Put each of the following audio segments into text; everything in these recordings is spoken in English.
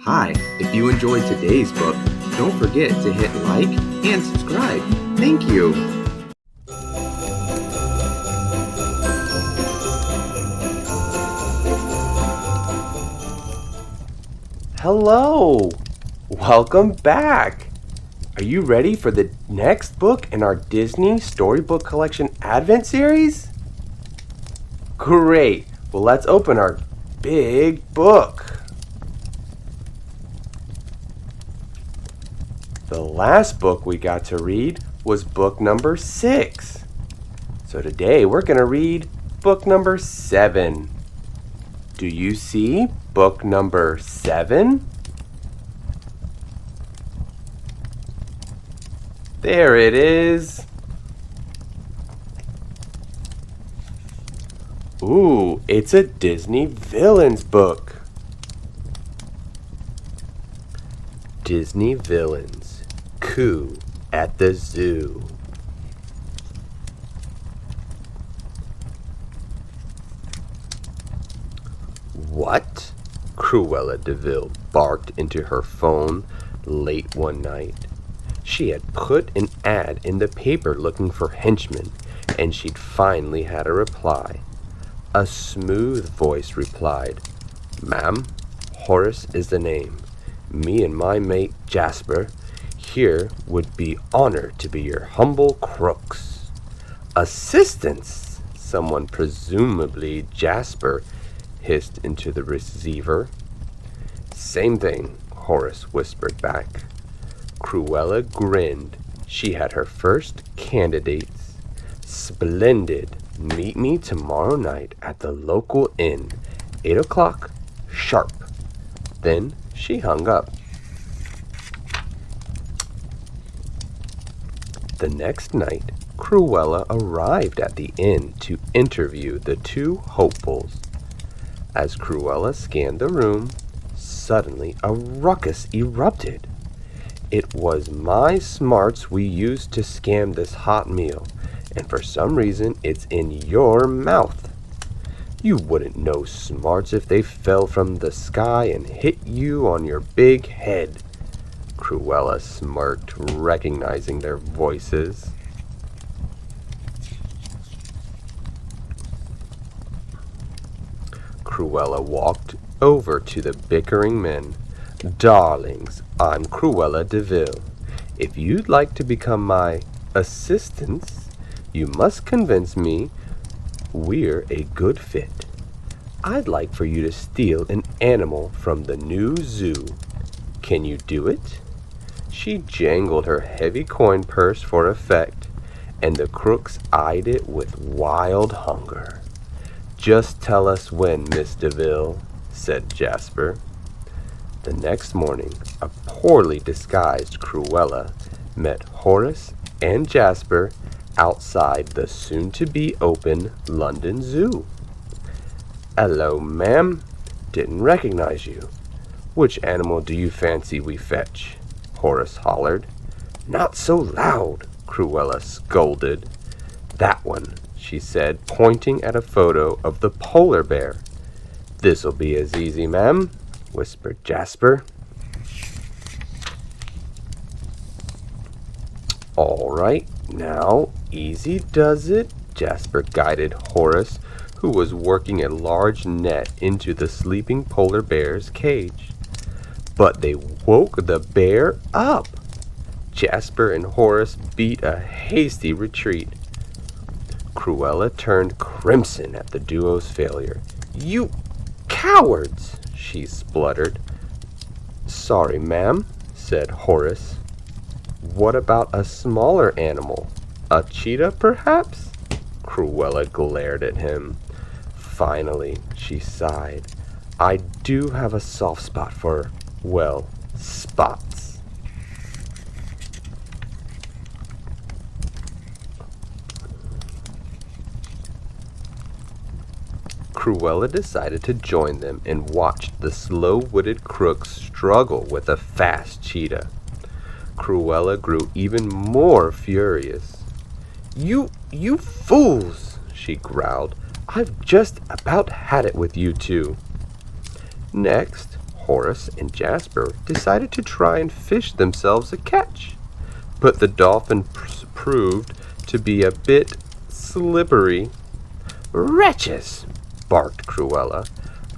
Hi, if you enjoyed today's book, don't forget to hit like and subscribe. Thank you. Hello! Welcome back! Are you ready for the next book in our Disney Storybook Collection Advent series? Great! Well, let's open our big book. The last book we got to read was book number 6. So today we're going to read book number 7. Do you see book number 7? There it is. Ooh, it's a Disney villains book. Disney villains, Coup at the Zoo. What? Cruella de Vil barked into her phone late one night. She had put an ad in the paper looking for henchmen, and she'd finally had a reply. A smooth voice replied, "Ma'am, Horace is the name. Me and my mate Jasper here would be honored to be your humble crooks." "Assistance!" someone, presumably Jasper, hissed into the receiver. "Same thing," Horace whispered back. Cruella grinned. She had her first candidates. "Splendid. Meet me tomorrow night at the local inn, 8 o'clock sharp." Then she hung up. The next night, Cruella arrived at the inn to interview the two hopefuls. As Cruella scanned the room, suddenly a ruckus erupted. "It was my smarts we used to scam this hot meal, and for some reason it's in your mouth. You wouldn't know smarts if they fell from the sky and hit you on your big head." Cruella smirked, recognizing their voices. Cruella walked over to the bickering men. "Darlings, I'm Cruella de Vil. If you'd like to become my assistants, you must convince me we're a good fit. I'd like for you to steal an animal from the new zoo. Can you do it?" She jangled her heavy coin purse for effect, and the crooks eyed it with wild hunger. "Just tell us when, Miss de Vil," said Jasper. The next morning, a poorly disguised Cruella met Horace and Jasper outside the soon-to-be-open London Zoo. "Hello, ma'am. Didn't recognize you. Which animal do you fancy we fetch?" Horace hollered. "Not so loud," Cruella scolded. "That one," she said, pointing at a photo of the polar bear. "This'll be as easy, ma'am," whispered Jasper. "All right, now, easy does it," Jasper guided Horace, who was working a large net into the sleeping polar bear's cage. But they woke the bear up. Jasper and Horace beat a hasty retreat. Cruella turned crimson at the duo's failure. "You cowards!" she spluttered. "Sorry, ma'am," said Horace. "What about a smaller animal? A cheetah, perhaps?" Cruella glared at him. Finally, she sighed. "I do have a soft spot for, well, spots." Cruella decided to join them and watched the slow-witted crooks struggle with a fast cheetah. Cruella grew even more furious. You fools!" she growled. "I've just about had it with you two." Next, Horace and Jasper decided to try and fish themselves a catch, but the dolphin proved to be a bit slippery. "Wretches!" barked Cruella.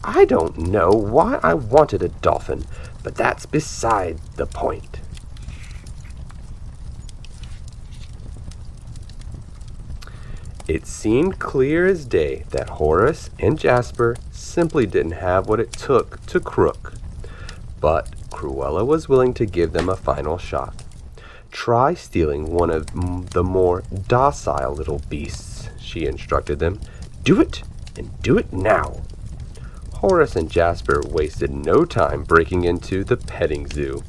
"I don't know why I wanted a dolphin, but that's beside the point." It seemed clear as day that Horace and Jasper simply didn't have what it took to crook. But Cruella was willing to give them a final shot. "Try stealing one of the more docile little beasts," she instructed them. "Do it, and do it now." Horace and Jasper wasted no time breaking into the petting zoo.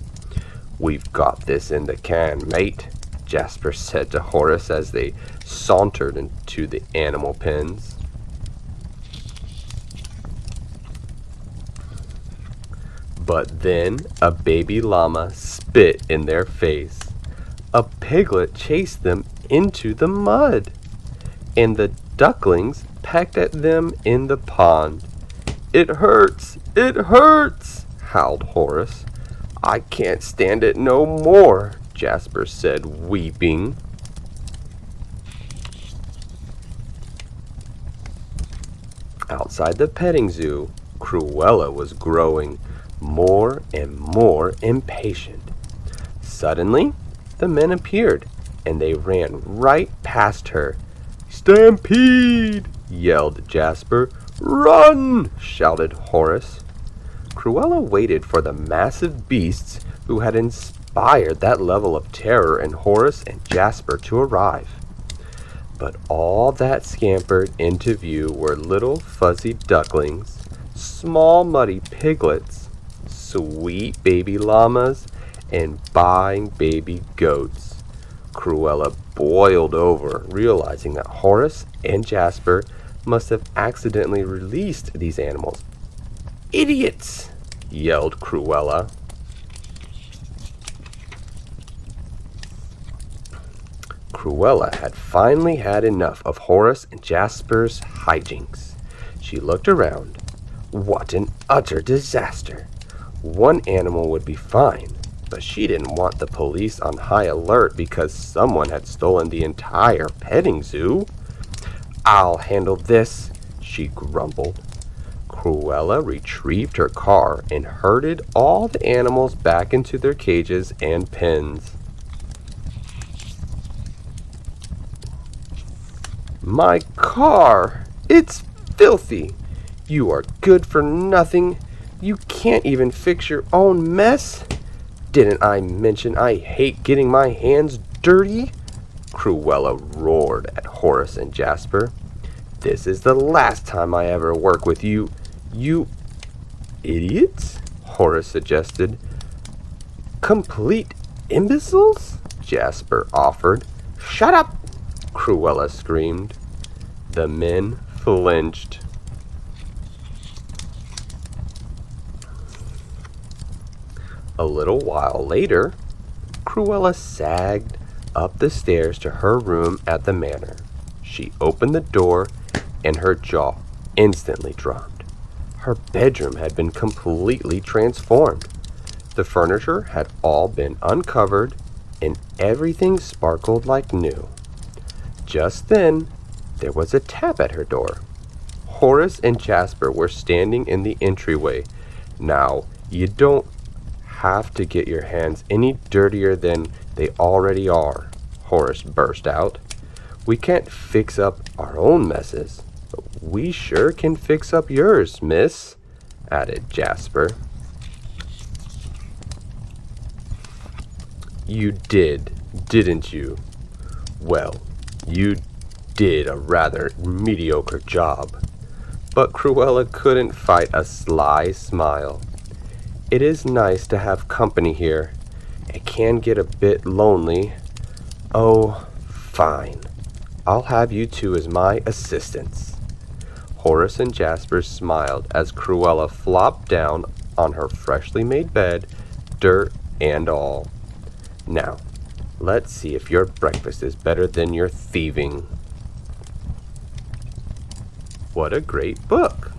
"We've got this in the can, mate," Jasper said to Horace as they sauntered into the animal pens. But then a baby llama spit in their face. A piglet chased them into the mud, and the ducklings pecked at them in the pond. "It hurts! It hurts!" howled Horace. "I can't stand it no more," Jasper said, weeping. Outside the petting zoo, Cruella was growing more and more impatient. Suddenly, the men appeared, and they ran right past her. "Stampede!" yelled Jasper. "Run!" shouted Horace. Cruella waited for the massive beasts who had inspired that level of terror in Horace and Jasper to arrive. But all that scampered into view were little fuzzy ducklings, small muddy piglets, sweet baby llamas, and buying baby goats. Cruella boiled over, realizing that Horace and Jasper must have accidentally released these animals. "Idiots!" yelled Cruella. Cruella had finally had enough of Horace and Jasper's hijinks. She looked around. What an utter disaster! One animal would be fine, but she didn't want the police on high alert because someone had stolen the entire petting zoo. "I'll handle this," she grumbled. Cruella retrieved her car and herded all the animals back into their cages and pens. "My car! It's filthy! You are good for nothing! You can't even fix your own mess! Didn't I mention I hate getting my hands dirty?" Cruella roared at Horace and Jasper. "This is the last time I ever work with you, you idiots," Horace suggested. "Complete imbeciles?" Jasper offered. "Shut up!" Cruella screamed. The men flinched. A little while later, Cruella sagged up the stairs to her room at the manor. She opened the door, and her jaw instantly dropped. Her bedroom had been completely transformed. The furniture had all been uncovered, and everything sparkled like new. Just then, there was a tap at her door. Horace and Jasper were standing in the entryway. "Now, you don't have to get your hands any dirtier than they already are," Horace burst out. "We can't fix up our own messes, but we sure can fix up yours, miss," added Jasper. "You did, didn't you? Well, you did a rather mediocre job." But Cruella couldn't fight a sly smile. "It is nice to have company here. It can get a bit lonely. Oh, fine. I'll have you two as my assistants." Horace and Jasper smiled as Cruella flopped down on her freshly made bed, dirt and all. "Now, let's see if your breakfast is better than your thieving." What a great book!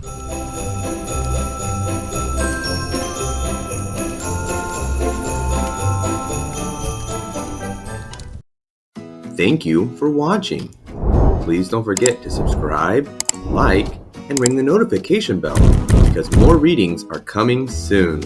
Thank you for watching. Please don't forget to subscribe, like, and ring the notification bell because more readings are coming soon.